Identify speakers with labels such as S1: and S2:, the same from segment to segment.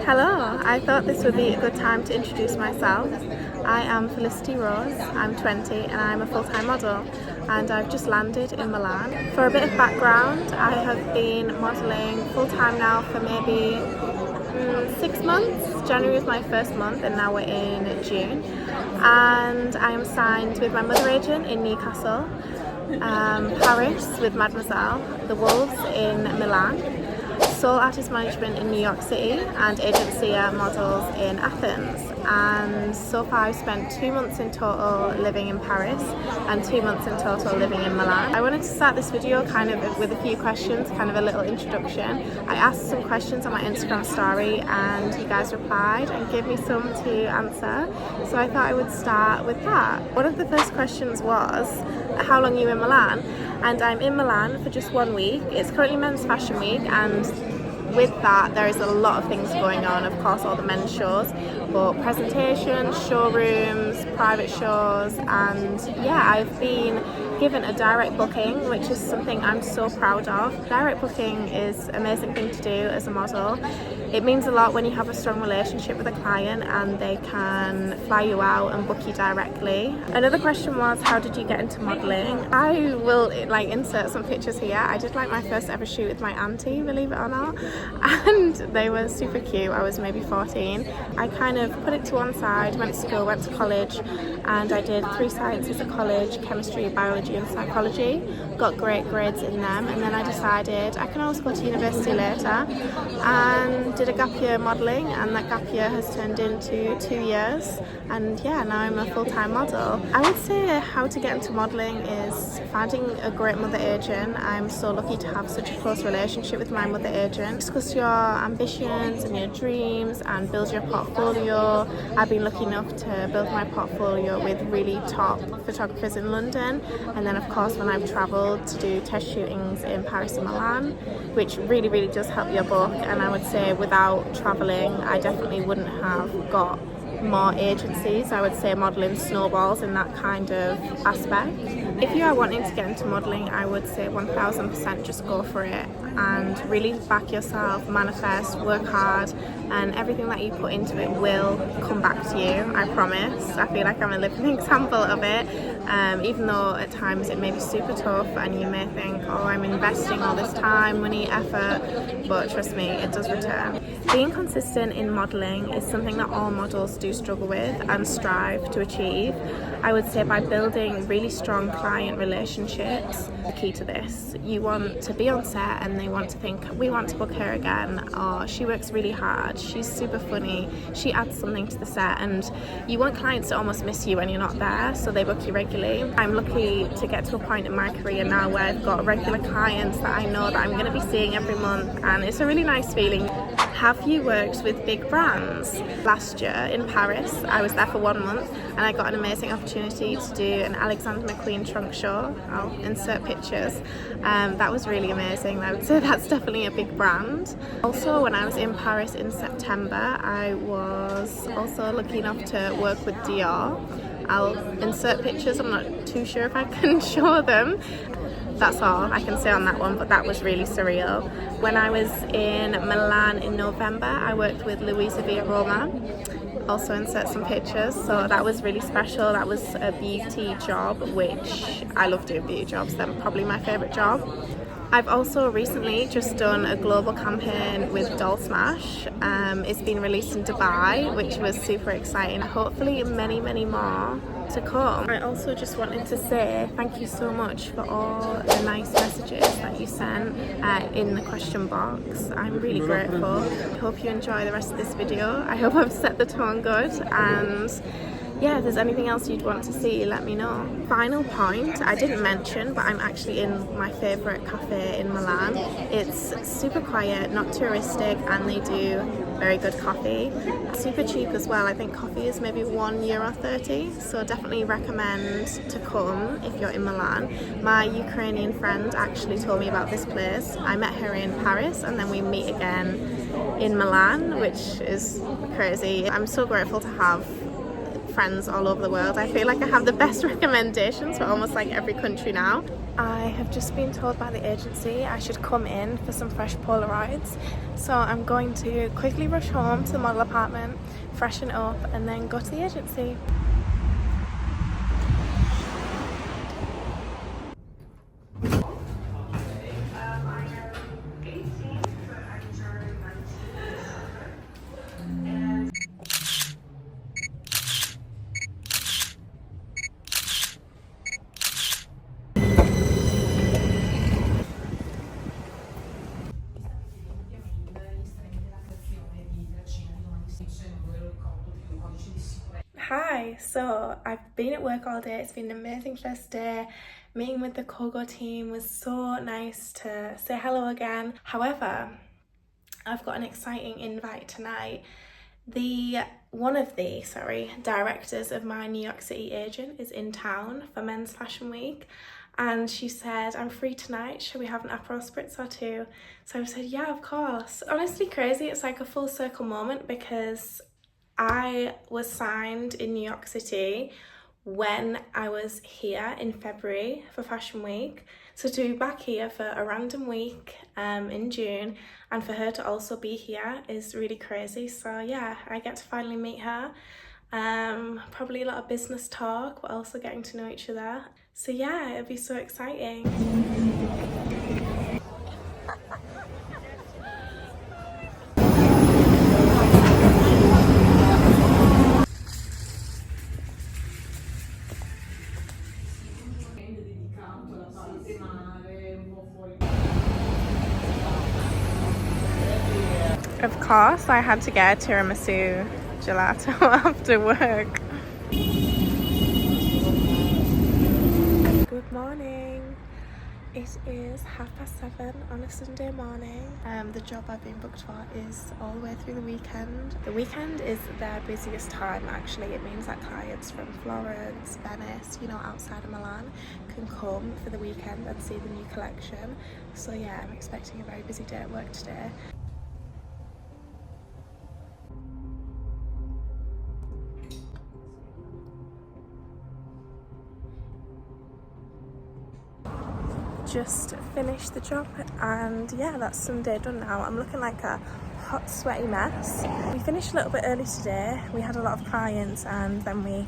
S1: Hello, I thought this would be a good time to introduce myself. I am Felicity Rose, I'm 20 and I'm a full-time model and I've just landed in Milan. For a bit of background, I have been modelling full-time now for maybe 6 months. January was my first month and now we're in June. And I am signed with my mother agent in Newcastle, Paris with Mademoiselle, the Wolves in Milan, Sole Artist Management in New York City and Agency Models in Athens. And so far I've spent 2 months in total living in Paris and 2 months in total living in Milan. I wanted to start this video kind of with a few questions, kind of a little introduction. I asked some questions on my Instagram story and you guys replied and gave me some to answer. So I thought I would start with that. One of the first questions was, how long are you in Milan? And I'm in Milan for just 1 week. It's currently Men's Fashion Week and with that there is a lot of things going on, of course all the men's shows, but presentations, showrooms, private shows, and yeah, I've been given a direct booking, which is something I'm so proud of. Direct booking is an amazing thing to do as a model. It means a lot when you have a strong relationship with a client and they can fly you out and book you directly. Another question was, how did you get into modelling? I will insert some pictures here. I did my first ever shoot with my auntie, believe it or not, and they were super cute. I was maybe 14. I kind of put it to one side, went to school, went to college, and I did 3 sciences at college: chemistry, biology and psychology. Got great grades in them, and then I decided I can always go to university later and did a gap year modelling, and that gap year has turned into 2 years, and yeah, now I'm a full-time model. I would say how to get into modelling is finding a great mother agent. I'm so lucky to have such a close relationship with my mother agent. Discuss your ambitions and your dreams and build your portfolio. I've been lucky enough to build my portfolio with really top photographers in London, and then of course when I've travelled to do test shootings in Paris and Milan, which really does help your book. And I would say without travelling I definitely wouldn't have got more agencies. I would say modelling snowballs in that kind of aspect. If you are wanting to get into modelling, I would say 1000% just go for it and really back yourself, manifest, work hard, and everything that you put into it will come back to you, I promise. I feel like I'm a living example of it, even though at times it may be super tough and you may think, oh, I'm investing all this time, money, effort, but trust me, it does return. Being consistent in modelling is something that all models do struggle with and strive to achieve. I would say by building really strong client relationships, the key to this. You want to be on set and they want to think, we want to book her again, or she works really hard, she's super funny, she adds something to the set, and you want clients to almost miss you when you're not there, so they book you regularly. I'm lucky to get to a point in my career now where I've got regular clients that I know that I'm going to be seeing every month, and it's a really nice feeling. Have you worked with big brands? Last year in Paris, I was there for 1 month and I got an amazing opportunity to do an Alexander McQueen trunk show. I'll insert pictures. That was really amazing. I would say that's definitely a big brand. Also, when I was in Paris in September, I was also lucky enough to work with Dior. I'll insert pictures, I'm not too sure if I can show them. That's all I can say on that one, but that was really surreal. When I was in Milan in November, I worked with Louisa Via Roma. Also insert some pictures, so that was really special. That was a beauty job, which I love doing beauty jobs. They're probably my favourite job. I've also recently just done a global campaign with Doll Smash. It's been released in Dubai, which was super exciting. Hopefully many more to come. I also just wanted to say thank you so much for all the nice messages that you sent in the question box. I'm really grateful. I hope you enjoy the rest of this video. I hope I've set the tone good, and yeah, if there's anything else you'd want to see, let me know. Final point, I didn't mention, but I'm actually in my favourite cafe in Milan. It's super quiet, not touristic, and they do very good coffee. Super cheap as well. I think coffee is maybe €1.30, so definitely recommend to come if you're in Milan. My Ukrainian friend actually told me about this place. I met her in Paris and then we meet again in Milan, which is crazy. I'm so grateful to have friends all over the world. I feel like I have the best recommendations for almost like every country now. I have just been told by the agency I should come in for some fresh Polaroids. So I'm going to quickly rush home to the model apartment, freshen up, and then go to the agency. Hi, so I've been at work all day. It's been an amazing first day. Meeting with the Kogo team was so nice to say hello again. However, I've got an exciting invite tonight. One of the directors of my New York City agent is in town for Men's Fashion Week, and she said, I'm free tonight, shall we have an Aperol Spritz or two? So I said, yeah, of course. Honestly crazy, it's like a full circle moment because I was signed in New York City when I was here in February for Fashion Week. So to be back here for a random week in June, and for her to also be here is really crazy. So yeah, I get to finally meet her. Probably a lot of business talk, but also getting to know each other. So yeah, it'll be so exciting. Of course, I had to get a tiramisu gelato after work. Good morning. It is 7:30 on a Sunday morning. The job I've been booked for is all the way through the weekend. The weekend is their busiest time actually. It means that clients from Florence, Venice, outside of Milan can come for the weekend and see the new collection. So yeah, I'm expecting a very busy day at work today. Just finished the job, and yeah, that's Sunday done now. I'm looking like a hot sweaty mess. We finished a little bit early today. We had a lot of clients and then we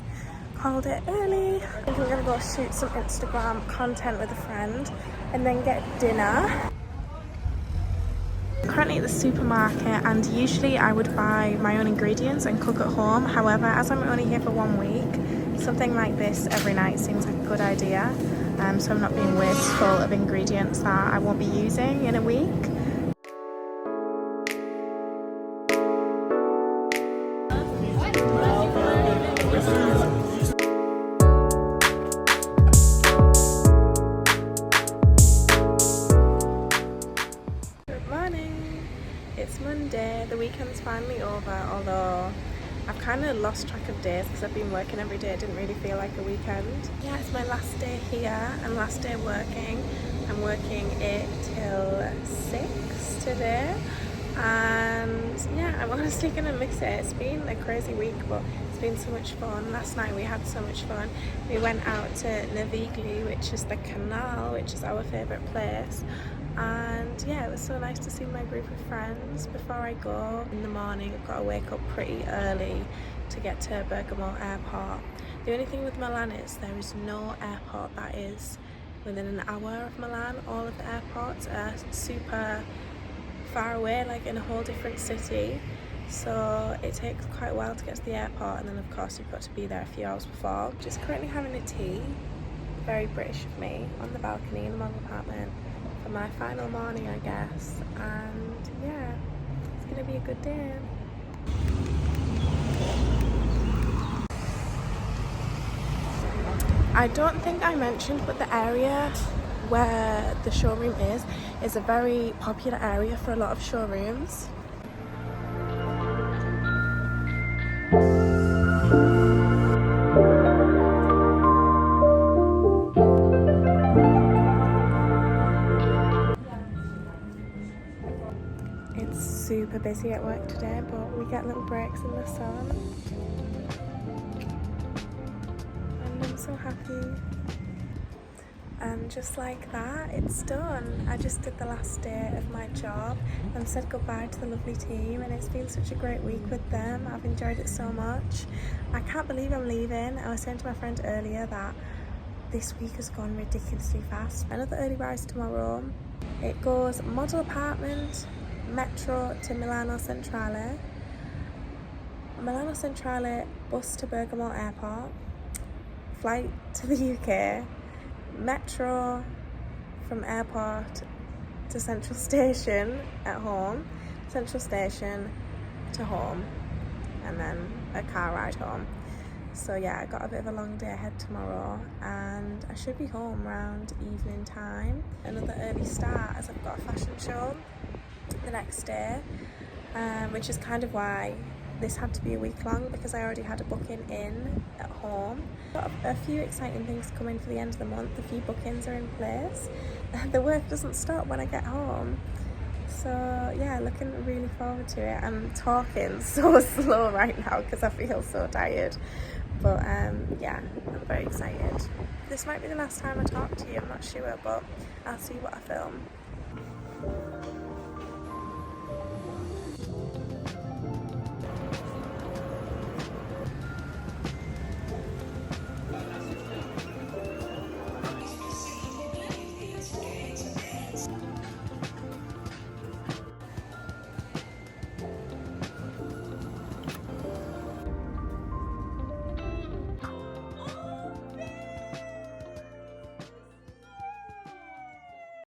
S1: called it early. I think we're gonna go shoot some Instagram content with a friend and then get dinner. Currently at the supermarket, and usually I would buy my own ingredients and cook at home. However, as I'm only here for 1 week, something like this every night seems like a good idea. So I'm not being wasteful of ingredients that I won't be using in a week. Good morning. It's Monday. The weekend's finally over, although I've kind of lost track of days because I've been working every day. It didn't really feel like a weekend. Yeah, it's my last day here and last day working. I'm working 8 till 6 today, and yeah, I'm honestly gonna miss it. It's been a crazy week, but it's been so much fun. Last night we had so much fun. We went out to Navigli, which is the canal, which is our favourite place. And yeah, it was so nice to see my group of friends. Before I go in the morning, I've got to wake up pretty early to get to Bergamo airport. The only thing with Milan is there is no airport that is within an hour of Milan. All of the airports are super far away, like in a whole different city. So it takes quite a while to get to the airport, and then of course you've got to be there a few hours before. Just currently having a tea, very British of me, on the balcony in the model apartment. For my final morning, I guess, and yeah, it's gonna be a good day. I don't think I mentioned, but the area where the showroom is a very popular area for a lot of showrooms. Super busy at work today, but we get little breaks in the sun. so happy. And just like that, it's done. I just did the last day of my job and said goodbye to the lovely team, and it's been such a great week with them. I've enjoyed it so much. I can't believe I'm leaving. I was saying to my friend earlier that this week has gone ridiculously fast. Another early rise tomorrow. It goes model apartment, metro to Milano Centrale, Milano Centrale bus to Bergamo Airport, flight to the UK, metro from airport to Central Station at home, Central Station to home, and then a car ride home. So yeah, I got a bit of a long day ahead tomorrow, and I should be home around evening time. Another early start, as I've got a fashion show the next day, which is kind of why this had to be a week long, because I already had a booking in at home. Got a few exciting things coming for the end of the month. A few bookings are in place. The work doesn't stop when I get home. So yeah, looking really forward to it. I'm talking so slow right now because I feel so tired. But yeah, I'm very excited. This might be the last time I talk to you, I'm not sure, but I'll see what I film.